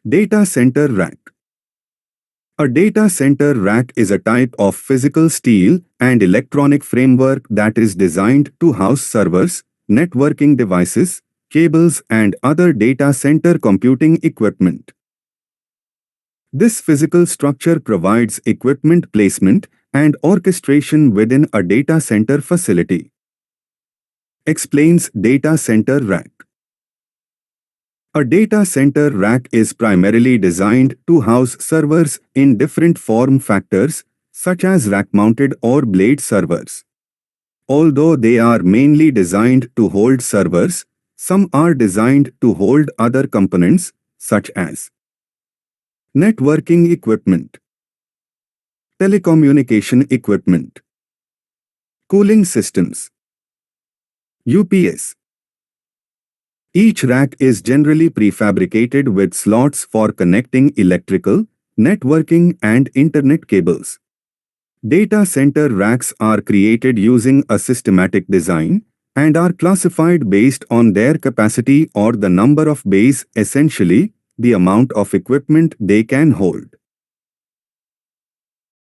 Data center rack. A data center rack is a type of physical steel and electronic framework that is designed to house servers, networking devices, cables and other data center computing equipment. This physical structure provides equipment placement and orchestration within a data center facility. Explains data center rack. A data center rack is primarily designed to house servers in different form factors, such as rack-mounted or blade servers. Although they are mainly designed to hold servers, some are designed to hold other components, such as networking equipment, telecommunication equipment, cooling systems, UPS. Each rack is generally prefabricated with slots for connecting electrical, networking and internet cables. Data center racks are created using a systematic design and are classified based on their capacity or the number of bays, essentially, the amount of equipment they can hold.